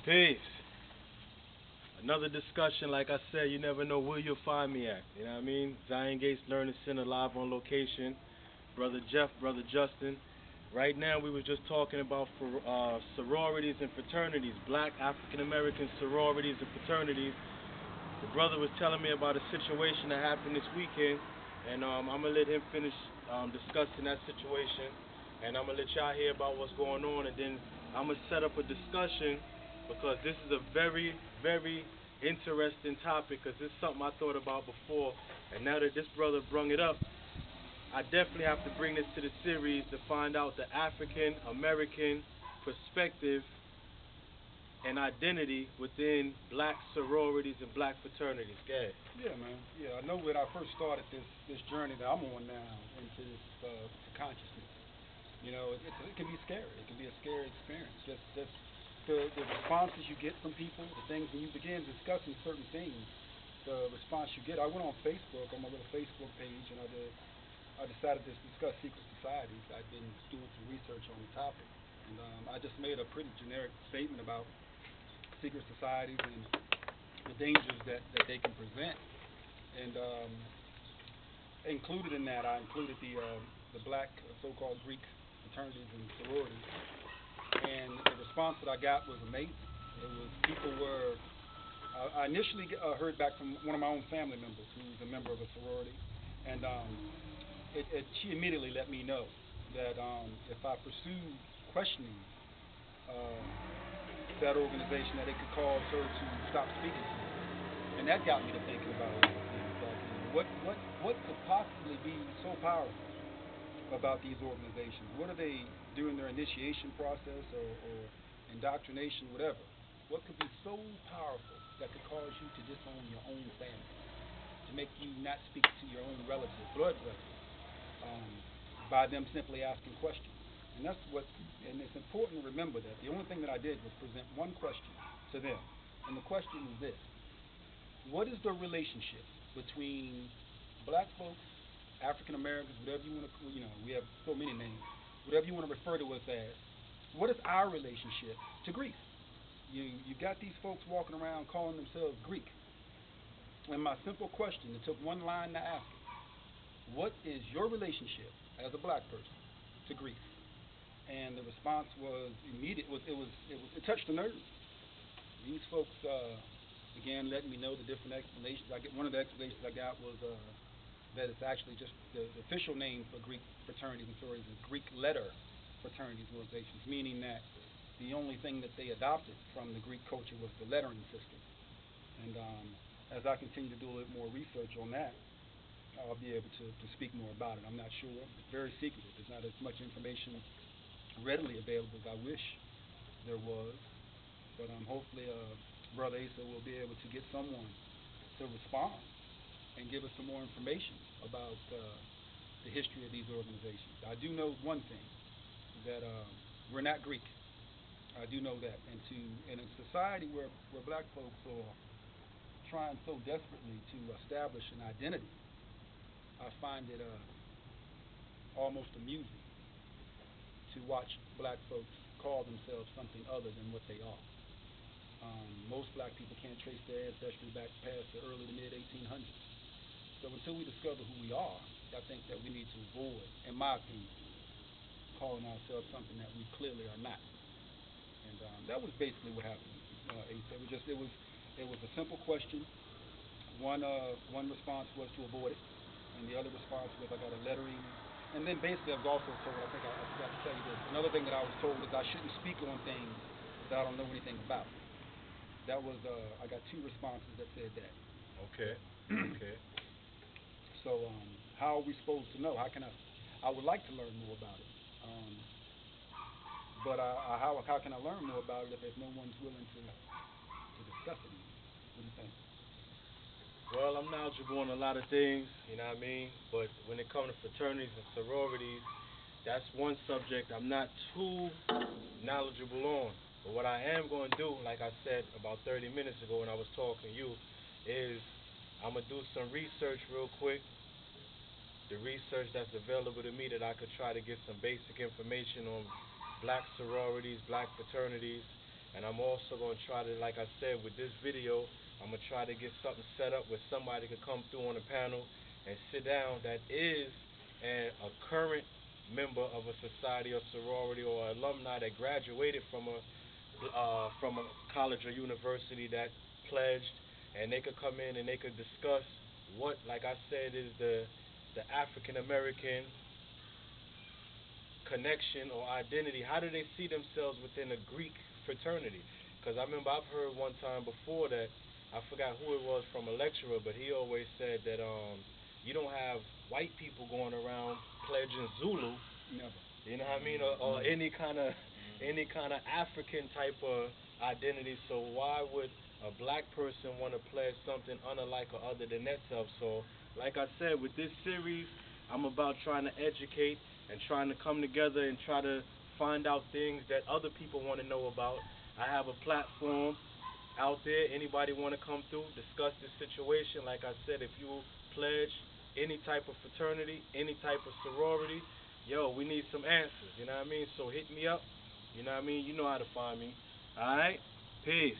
Peace. Another discussion, like I said, you never know where you'll find me at. You know what I mean? Zion Gates Learning Center live on location. Brother Jeff, Brother Justin. Right now, we were just talking about sororities and fraternities, black African American sororities and fraternities. The brother was telling me about a situation that happened this weekend, and I'm gonna let him finish discussing that situation, and I'm gonna let y'all hear about what's going on, and then I'm gonna set up a discussion because this is a very, very interesting topic because it's something I thought about before, and now that this brother brung it up, I definitely have to bring this to the series to find out the African American perspective and identity within black sororities and black fraternities. Go ahead. Yeah, man. Yeah, I know when I first started this journey that I'm on now into this consciousness. It can be scary. It can be a scary experience. Just the responses you get from people, the things when you begin discussing certain things, the response you get. I went on Facebook on my little Facebook page, and I decided to discuss secret societies. I've been doing some research on the topic, and I just made a pretty generic statement about secret societies and the dangers that they can present. And included in that, I included the black so-called Greek fraternities and sororities. And the response that I got was amazing. It was people were. I initially heard back from one of my own family members who's a member of a sorority, and she immediately let me know that if I pursued questioning uh, that organization, that it could cause her to stop speaking to me. And that got me to thinking about a lot of things. Like, what could possibly be so powerful about these organizations? What are they during their initiation process or indoctrination, whatever? What could be so powerful that could cause you to disown your own family, to make you not speak to your own relatives, blood relatives, um, by them simply asking questions? And and it's important to remember that the only thing that I did was present one question to them. And the question is this: what is the relationship between black folks, African Americans, whatever you want to, we have so many names, whatever you want to refer to us as, what is our relationship to Greece? You got these folks walking around calling themselves Greek. And my simple question, it took one line to ask it: what is your relationship as a black person to Greece? And the response was immediate. It touched the nerves. These folks began letting me know the different explanations. One of the explanations I got was that it's actually just the official name for Greek fraternities and sororities is Greek letter fraternities and organizations, meaning that the only thing that they adopted from the Greek culture was the lettering system. And as I continue to do a little more research on that, I'll be able to speak more about it. I'm not sure. It's very secretive. There's not as much information readily available as I wish there was. But hopefully, Brother Asa will be able to get someone to respond and give us some more information about the history of these organizations. I do know one thing, that we're not Greek. I do know that. And in a society where black folks are trying so desperately to establish an identity, I find it almost amusing to watch black folks call themselves something other than what they are. Most black people can't trace their ancestry back past the early to mid 1800s. So until we discover who we are, I think that we need to avoid, in my opinion, calling ourselves something that we clearly are not. And that was basically what happened. It was a simple question. One response was to avoid it, and the other response was I got a lettering. And then basically I was also told, I think I forgot to tell you this, another thing that I was told is I shouldn't speak on things that I don't know anything about. That was, I got two responses that said that. Okay. Okay. So how are we supposed to know? I would like to learn more about it. But how can I learn more about it if no one's willing to discuss it? What do you think? Well, I'm knowledgeable on a lot of things, you know what I mean? But when it comes to fraternities and sororities, that's one subject I'm not too knowledgeable on. But what I am going to do, like I said about 30 minutes ago when I was talking to you, is I'm going to do some research real quick. The research that's available to me that I could try to get some basic information on black sororities, black fraternities, And I'm also gonna try to, like I said, with this video, I'm gonna try to get something set up where somebody could come through on the panel and sit down that is a current member of a society or sorority or alumni that graduated from a college or university that pledged, and they could come in and they could discuss what, like I said, is the African American connection or identity. How do they see themselves within a Greek fraternity? Because I remember I've heard one time before that I forgot who it was from a lecturer, but he always said that you don't have white people going around pledging Zulu. Never. You know what I mean, or any kind of African type of identity. So why would a black person want to pledge something unlike or other than themselves? So, like I said, with this series, I'm about trying to educate and trying to come together and try to find out things that other people want to know about. I have a platform out there. Anybody want to come through, discuss this situation? Like I said, if you pledge any type of fraternity, any type of sorority, yo, we need some answers. You know what I mean? So hit me up. You know what I mean? You know how to find me. All right? Peace.